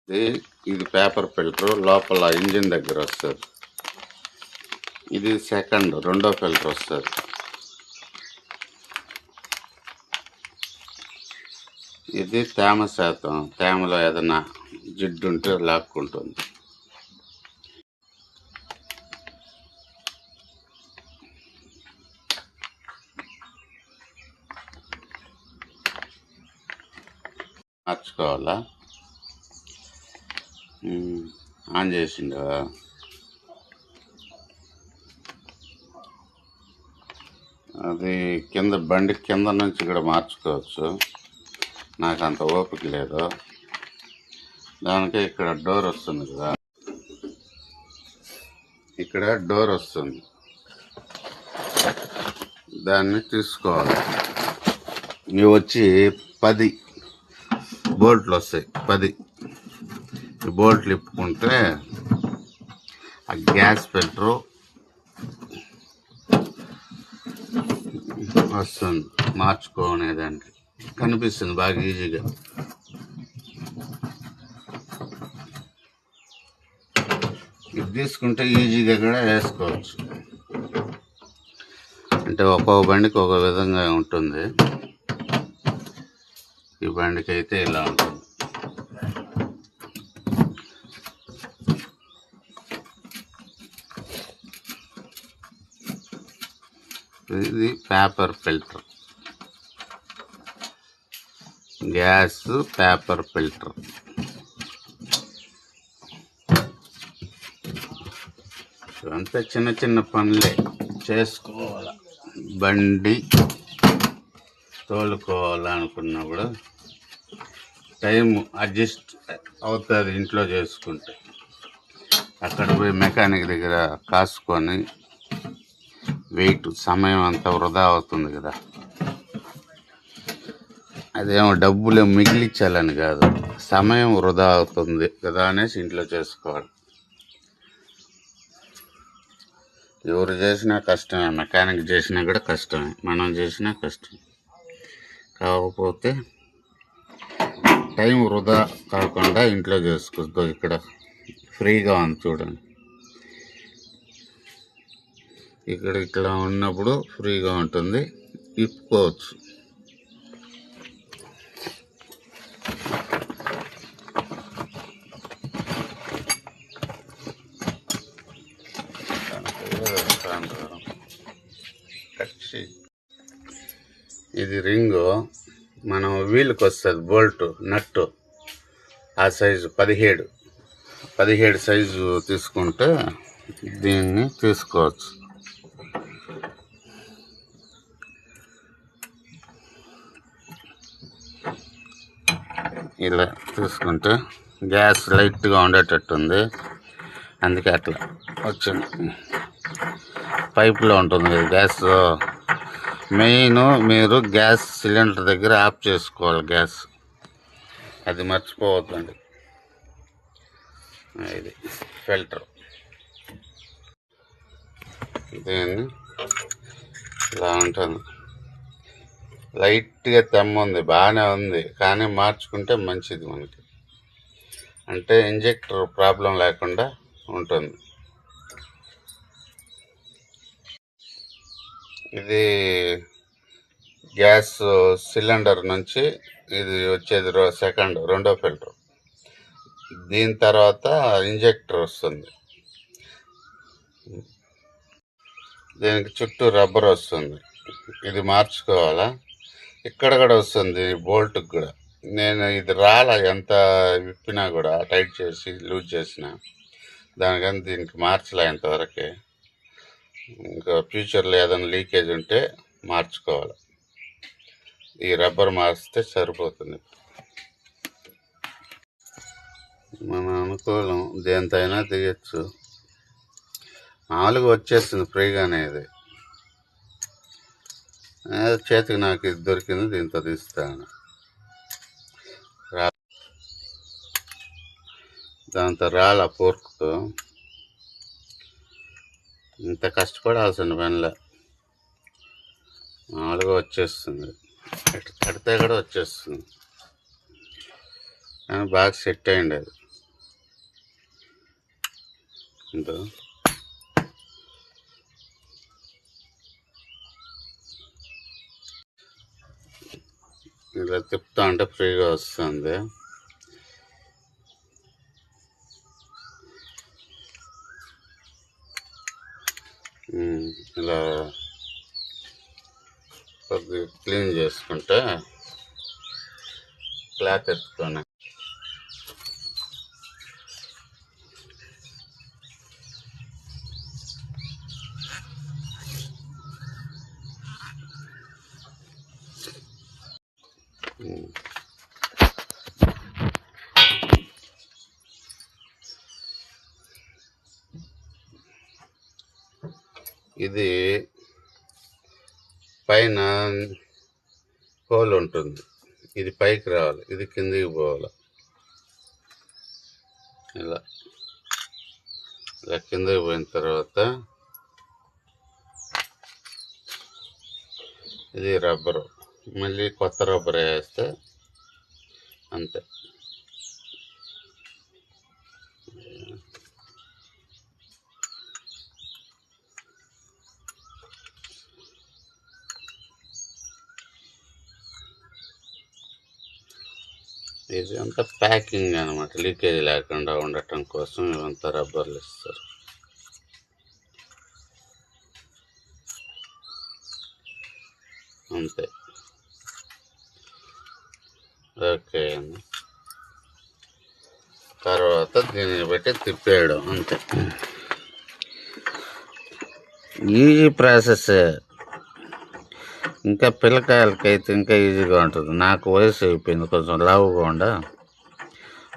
ఇది paper filter లోపల engine దగ్గర వస్తుంది. ఇది రెండో ఫిల్టర్ వస్తుంది. ఇది తేమ శాతం, తేమలో ఏదైనా జిడ్డు ఉంటే లాక్కుంటుంది. మార్చుకోవాలా? ఆన్ చేసిండు. అది కింద బండి కింద నుంచి ఇక్కడ మార్చుకోవచ్చు. నాకు అంత ఓపిక లేదు. దానికి ఇక్కడ డోర్ వస్తుంది కదా, ఇక్కడ డోర్ వస్తుంది, దాన్ని తీసుకోవాలి. ఇవి వచ్చి 10 బోల్ట్లు వస్తాయి. 10 బోల్ట్లు ఇప్పుకుంటే ఆ గ్యాస్ ఫిల్టరు వస్తుంది. మార్చుకోనేదానికి కనిపిస్తుంది బాగా ఈజీగా. ఇది తీసుకుంటే ఈజీగా కూడా వేసుకోవచ్చు. అంటే ఒక్కొక్క బండికి ఒక విధంగా ఉంటుంది. ఈ బండికి అయితే ఇలా ఉంటుంది. ఇది paper filter, gas paper filter. అంతా చిన్న చిన్న పనులే చేసుకోవాలి. బండి తోలుకోవాలనుకున్నప్పుడు టైం అడ్జస్ట్ అవుతుంది ఇంట్లో చేసుకుంటే. అక్కడ పోయి మెకానిక్ దగ్గర కాసుకొని వెయిట్ సమయం అంతా వృధా అవుతుంది కదా. అదేమో డబ్బులు మిగిలించాలని కాదు, సమయం వృధా అవుతుంది కదా అనేసి ఇంట్లో చేసుకోవాలి. ఎవరు చేసినా కష్టమే, మెకానిక్ చేసినా కూడా కష్టమే, మనం చేసినా కష్టమే. కాకపోతే టైం వృధా కాకుండా ఇంట్లో చేసుకోవచ్చు. ఇక్కడ ఫ్రీగా ఉంది చూడండి. ఇక్కడ ఇట్లా ఉన్నప్పుడు ఫ్రీగా ఉంటుంది, ఇప్పుకోవచ్చు. ఇది రింగు మనం వీలుకి వస్తుంది, బోల్ట్ నట్టు ఆ సైజు 17 సైజు తీసుకుంటే దీన్ని తీసుకోవచ్చు. ఇలా తీసుకుంటే గ్యాస్ లైట్గా ఉండేటట్టుంది, అందుకే అట్లా వచ్చింది. పైపులో ఉంటుంది కదా గ్యాస్. మెయిన్ మీరు గ్యాస్ సిలిండర్ దగ్గర ఆఫ్ చేసుకోవాలి గ్యాస్, అది మర్చిపోవద్దండి. ఇది ఫిల్టర్. దీన్ని ఇలా ఉంటుంది. లైట్గా తెమ్మ ఉంది, బాగానే ఉంది, కానీ మార్చుకుంటే మంచిది మనకి. అంటే ఇంజెక్టర్ ప్రాబ్లం లేకుండా ఉంటుంది. ఇది గ్యాస్ సిలిండర్ నుంచి ఇది వచ్చేది రెండో ఫిల్టర్. దీని తర్వాత ఇంజెక్టర్ వస్తుంది. దీనికి చుట్టూ రబ్బర్ వస్తుంది, ఇది మార్చుకోవాలా. ఇక్కడ కూడా వస్తుంది బోల్ట్కి కూడా. నేను ఇది ఎంత విప్పినా కూడా, టైట్ చేసి లూజ్ చేసినా దానికని దీనికి మార్చలే ఇంతవరకే. ఇంకా ఫ్యూచర్లో ఏదైనా లీకేజ్ ఉంటే మార్చుకోవాలి. ఈ రబ్బర్ మార్చితే సరిపోతుంది. మన అనుకూలం, దేంతైనా తీయచ్చు. మామూలుగా వచ్చేస్తుంది ఫ్రీగానే. ఇది చేతికి నాకు ఇది దొరికింది, దీంతో తీస్తాను. దాంతో రాళ్ళ పోర్క్తో ఇంత కష్టపడాల్సిన పనిలే, మామూలుగా వచ్చేస్తుంది. కడితే కూడా వచ్చేస్తుంది, కానీ బాగా సెట్ అయ్యింది అది. ఇదో ఇలా తిప్పుతా అంటే ఫ్రీగా వస్తుంది. ఇలా కొద్దిగా క్లీన్ చేసుకుంటే క్లాత్ ఎత్తుకొని ఇది పైన హోల్ ఉంటుంది, ఇది పైకి రావాలి, ఇది కిందికి పోవాలి. ఇలా ఇలా కిందకి పోయిన తర్వాత ఇది రబ్బరు, మళ్ళీ కొత్త రబ్బర్ వేస్తే అంతే. ఇది అంతా ప్యాకింగ్ అనమాట, లీకేజ్ లేకుండా ఉండటం కోసం ఇవంతా రబ్బర్లు ఇస్తారు. అంతే. ఓకే అండి, తర్వాత దీన్ని బట్టి తిప్పేయడం అంతే. Easy process. ఇంకా పిల్లకాయలకైతే ఇంకా ఈజీగా ఉంటుంది. నాకు వయసు అయిపోయింది, కొంచెం లావుగా ఉండ,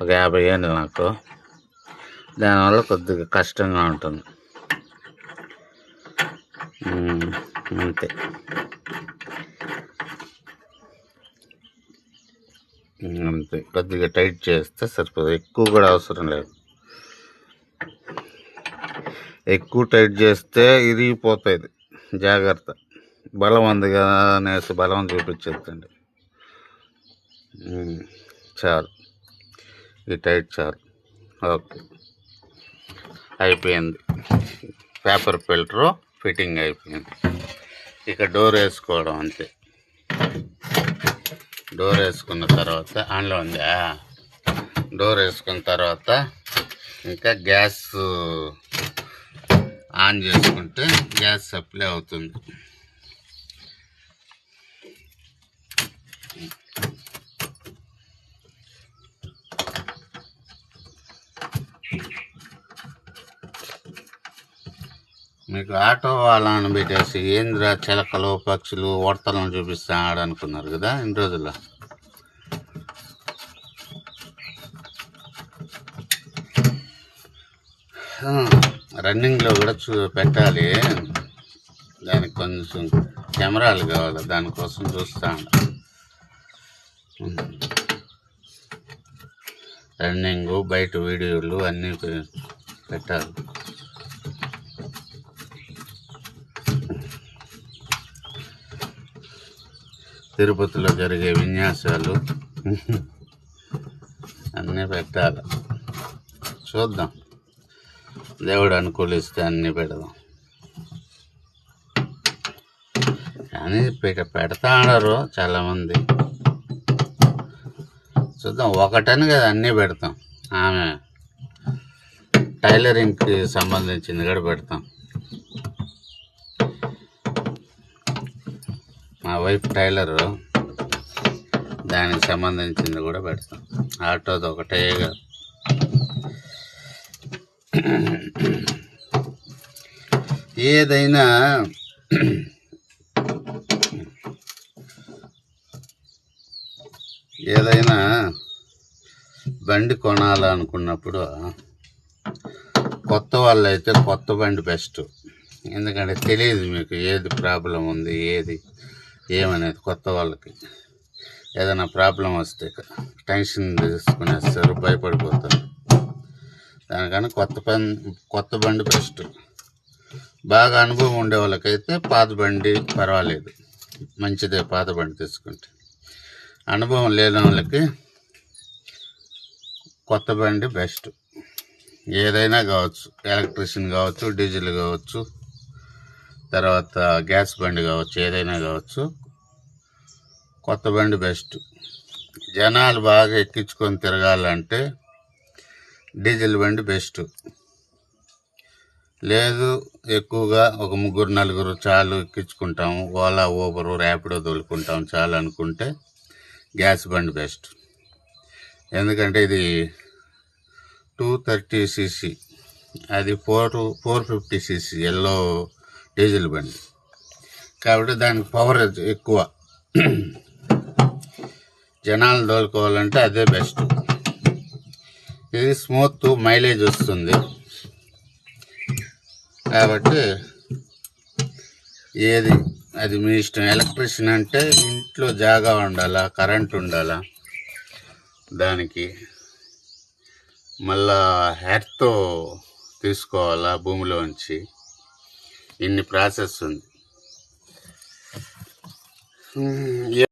ఒక 50 ఏళ్ళు నాకు. దానివల్ల కొద్దిగా కష్టంగా ఉంటుంది. అంతే. అంతే, కొద్దిగా టైట్ చేస్తే సరిపోదు, ఎక్కువ కూడా అవసరం లేదు. ఎక్కువ టైట్ చేస్తే ఇరిగిపోతుంది, జాగ్రత్త. బలం ఉంది కదా అనేసి బలం చూపించద్దండి. చాలు, ఈ టైట్ చాలు. ఓకే, అయిపోయింది. పేపర్ ఫిల్టరు ఫిట్టింగ్ అయిపోయింది. ఇక డోర్ వేసుకోవడం అంతే. డోర్ వేసుకున్న తర్వాత ఆన్లో ఉందా, డోర్ వేసుకున్న తర్వాత ఇంకా గ్యాస్ ఆన్ చేసుకుంటే గ్యాస్ సప్లై అవుతుంది. మీకు ఆటో వాళ్ళని పెట్టేసి ఏంద్రా చిలకలు పక్షులు ఉడతలను చూపిస్తాడు అనుకున్నారు కదా ఇన్ని రోజుల్లో. రన్నింగ్లో కూడా పెట్టాలి, దానికి కొంచెం కెమెరాలు కావాలి, దానికోసం చూస్తాను. రన్నింగ్ బయట వీడియోలు అన్నీ పెట్టాలి. తిరుపతిలో జరిగే విన్యాసాలు అన్నీ పెట్టాలి. చూద్దాం, దేవుడు అనుకూలిస్తే అన్నీ పెడదాం. కానీ పెడతా అన్నారు చాలామంది. చూద్దాం, ఒకటని కదా అన్నీ పెడతాం. ఆమె టైలరింగ్కి సంబంధించింది కూడా పెడతాం. మా వైఫ్ టైలరు, దానికి సంబంధించింది కూడా పెడతాం. ఆటోది ఒకటే కాదు. ఏదైనా బండి కొనాలనుకున్నప్పుడు కొత్త వాళ్ళు అయితే కొత్త బండి బెస్ట్. ఎందుకంటే తెలియదు మీకు ఏది ప్రాబ్లం ఉంది, ఏమనేది. కొత్త వాళ్ళకి ఏదైనా ప్రాబ్లం వస్తే టెన్షన్ తీసుకునేస్తారు, భయపడిపోతారు. దానికన్నా కొత్త బండి బెస్ట్. బాగా అనుభవం ఉండే వాళ్ళకైతే పాత బండి పర్వాలేదు, మంచిదే పాత బండి తీసుకుంటే. అనుభవం లేని వాళ్ళకి కొత్త బండి బెస్ట్. ఏదైనా కావచ్చు, ఎలక్ట్రిషియన్ కావచ్చు, డీజిల్ కావచ్చు, తర్వాత గ్యాస్ బండి కావచ్చు, ఏదైనా కావచ్చు. కొత్త బండి బెస్ట్. జనాలు బాగా ఎక్కించుకొని తిరగాలంటే డీజిల్ బండి బెస్ట్. లేదు ఎక్కువగా ఒక 3-4 చాలు ఎక్కించుకుంటాము, ఓలా, ఊబరు, ర్యాపిడో తోలుకుంటాం చాలు అనుకుంటే గ్యాస్ బండి బెస్ట్. ఎందుకంటే ఇది 230cc, అది 450cc ఎల్లో డీజిల్ బండి కాబట్టి దానికి పవర్ ఎక్కువ. జనాలు తోలుకోవాలంటే అదే బెస్ట్. ఇది స్మూత్, మైలేజ్ వస్తుంది కాబట్టి ఏది అది మీ ఇష్టం. ఎలక్ట్రిషియన్ అంటే ఇంట్లో జాగా ఉండాలా, కరెంట్ ఉండాలా, దానికి మళ్ళా హెర్తో తీసుకోవాలా భూమిలోంచి, ఇన్ని ప్రాసెస్ ఉంది.